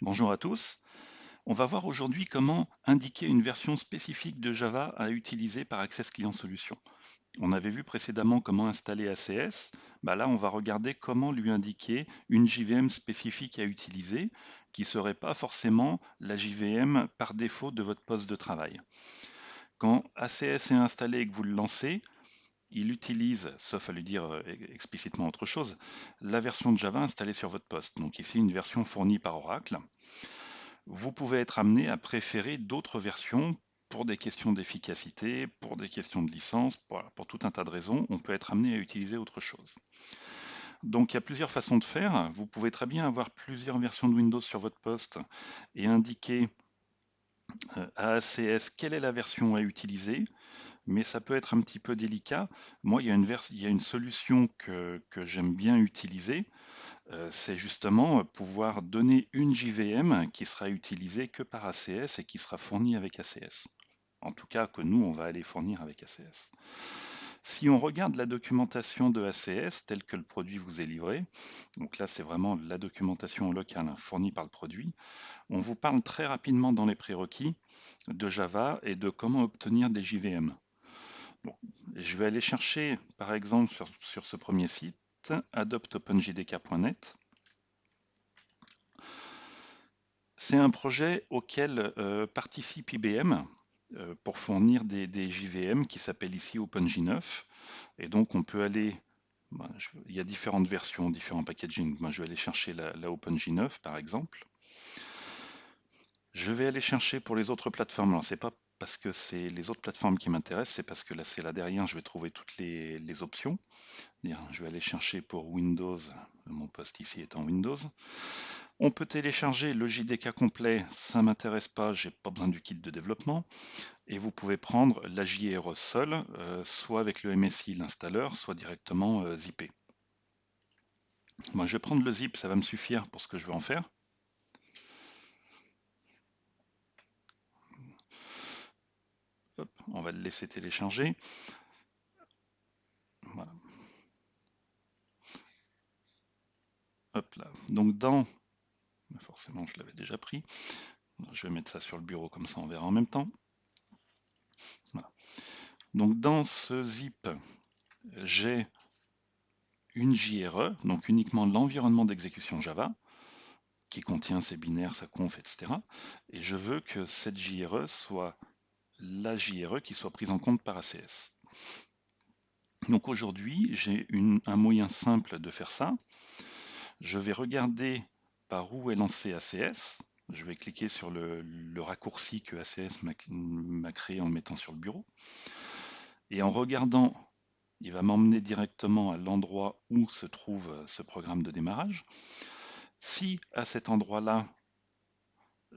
Bonjour à tous. On va voir aujourd'hui comment indiquer une version spécifique de Java à utiliser par Access Client Solutions. On avait vu précédemment comment installer ACS. Là, on va regarder comment lui indiquer une JVM spécifique à utiliser qui ne serait pas forcément la JVM par défaut de votre poste de travail. Quand ACS est installé et que vous le lancez, il utilise, sauf à lui dire explicitement autre chose, la version de Java installée sur votre poste. Donc ici, une version fournie par Oracle. Vous pouvez être amené à préférer d'autres versions pour des questions d'efficacité, pour des questions de licence, pour tout un tas de raisons, on peut être amené à utiliser autre chose. Donc il y a plusieurs façons de faire. Vous pouvez très bien avoir plusieurs versions de Windows sur votre poste et indiquer à ACS quelle est la version à utiliser, mais ça peut être un petit peu délicat. Moi, il y a une solution que j'aime bien utiliser, c'est justement pouvoir donner une JVM qui sera utilisée que par ACS et qui sera fournie avec ACS. En tout cas, que nous, on va aller fournir avec ACS. Si on regarde la documentation de ACS telle que le produit vous est livré, donc là c'est vraiment la documentation locale fournie par le produit, on vous parle très rapidement dans les prérequis de Java et de comment obtenir des JVM. Bon, je vais aller chercher par exemple sur ce premier site, adoptopenjdk.net. C'est un projet auquel participe IBM pour fournir des JVM qui s'appelle ici OpenJ9. Et donc on peut aller, il y a différentes versions, différents packaging. Moi je vais aller chercher la OpenJ9 par exemple. Je vais aller chercher pour les autres plateformes. Alors c'est pas parce que c'est les autres plateformes qui m'intéressent, c'est parce que là c'est là derrière, je vais trouver toutes les options. Je vais aller chercher pour Windows, mon poste ici est en Windows. On peut télécharger le JDK complet, ça m'intéresse pas, j'ai pas besoin du kit de développement. Et vous pouvez prendre la JRE seule, soit avec le MSI, l'installeur, soit directement zippé. Moi, je vais prendre le zip, ça va me suffire pour ce que je veux en faire. Hop, on va le laisser télécharger. Voilà. Hop là. Donc forcément je l'avais déjà pris. Je vais mettre ça sur le bureau comme ça on verra en même temps. Voilà. Donc dans ce zip, j'ai une JRE, donc uniquement l'environnement d'exécution Java, qui contient ses binaires, sa conf, etc. Et je veux que cette JRE soit la JRE qui soit prise en compte par ACS. Donc aujourd'hui, j'ai un moyen simple de faire ça. Je vais regarder par où est lancé ACS. Je vais cliquer sur le raccourci que ACS m'a créé en le mettant sur le bureau. Et en regardant, il va m'emmener directement à l'endroit où se trouve ce programme de démarrage. Si à cet endroit-là,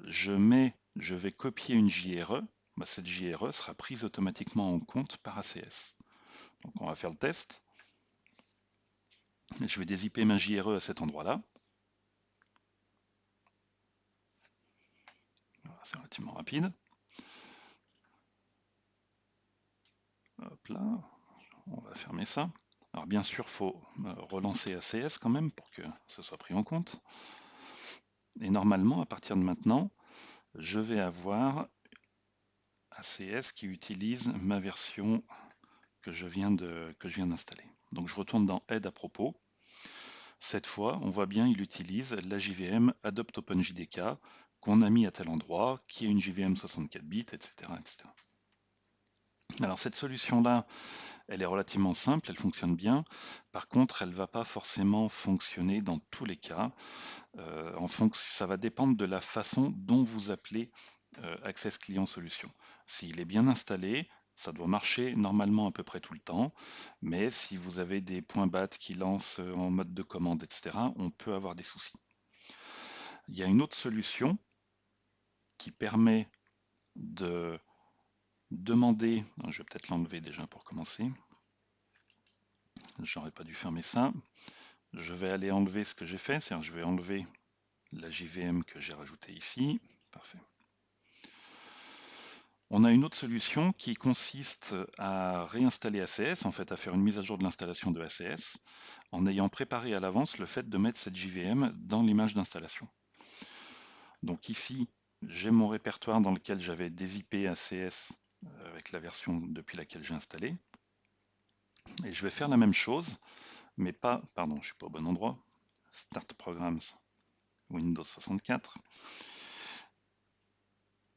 je vais copier une JRE, cette JRE sera prise automatiquement en compte par ACS. Donc on va faire le test. Je vais dézipper ma JRE à cet endroit-là. Voilà, c'est relativement rapide. Hop là, on va fermer ça. Alors bien sûr, il faut relancer ACS quand même pour que ce soit pris en compte. Et normalement, à partir de maintenant, je vais avoir ACS qui utilise ma version que je viens d'installer. Donc je retourne dans Aide à propos. Cette fois, on voit bien, il utilise la JVM Adopt OpenJDK qu'on a mis à tel endroit, qui est une JVM 64 bits, etc., etc. Alors cette solution-là, elle est relativement simple, elle fonctionne bien. Par contre, elle ne va pas forcément fonctionner dans tous les cas. Ça va dépendre de la façon dont vous appelez Access Client Solution. S'il est bien installé, ça doit marcher normalement à peu près tout le temps, mais si vous avez des points bat qui lancent en mode de commande, etc., on peut avoir des soucis. Il y a une autre solution qui permet de demander, je vais peut-être l'enlever déjà pour commencer, j'aurais pas dû fermer ça, je vais aller enlever ce que j'ai fait, c'est-à-dire je vais enlever la JVM que j'ai rajoutée ici, parfait. On a une autre solution qui consiste à réinstaller ACS, en fait à faire une mise à jour de l'installation de ACS, en ayant préparé à l'avance le fait de mettre cette JVM dans l'image d'installation. Donc ici, j'ai mon répertoire dans lequel j'avais des IP ACS avec la version depuis laquelle j'ai installé. Et je vais faire la même chose, mais pas, pardon, je ne suis pas au bon endroit. Start Programs Windows 64.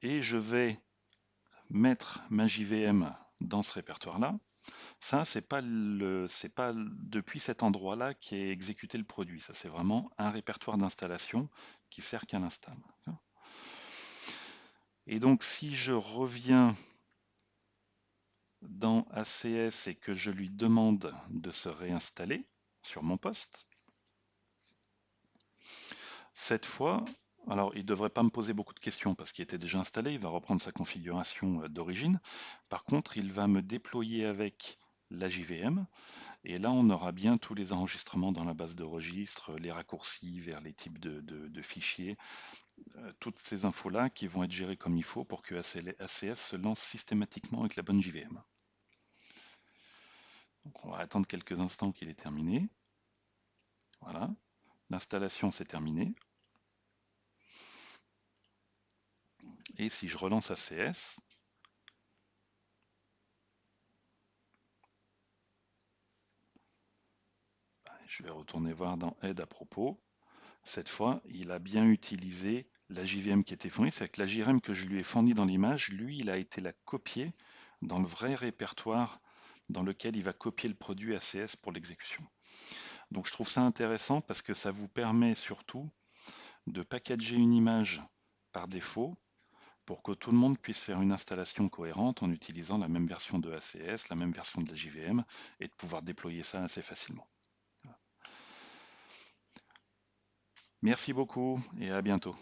Et je vais mettre ma JVM dans ce répertoire-là. Ça, c'est pas depuis cet endroit-là qu'est exécuté le produit. Ça, c'est vraiment un répertoire d'installation qui sert qu'à l'install. Et donc, si je reviens dans ACS et que je lui demande de se réinstaller sur mon poste, cette fois, alors il ne devrait pas me poser beaucoup de questions parce qu'il était déjà installé, il va reprendre sa configuration d'origine. Par contre, il va me déployer avec la JVM. Et là, on aura bien tous les enregistrements dans la base de registres, les raccourcis vers les types de fichiers, toutes ces infos-là qui vont être gérées comme il faut pour que ACS se lance systématiquement avec la bonne JVM. Donc on va attendre quelques instants qu'il ait terminé. Voilà, l'installation c'est terminé. Et si je relance ACS, je vais retourner voir dans Aide à propos. Cette fois, il a bien utilisé la JVM qui était fournie, c'est que la JVM que je lui ai fournie dans l'image, lui, il a été la copier dans le vrai répertoire dans lequel il va copier le produit ACS pour l'exécution. Donc je trouve ça intéressant parce que ça vous permet surtout de packager une image par défaut pour que tout le monde puisse faire une installation cohérente en utilisant la même version de ACS, la même version de la JVM et de pouvoir déployer ça assez facilement. Merci beaucoup et à bientôt.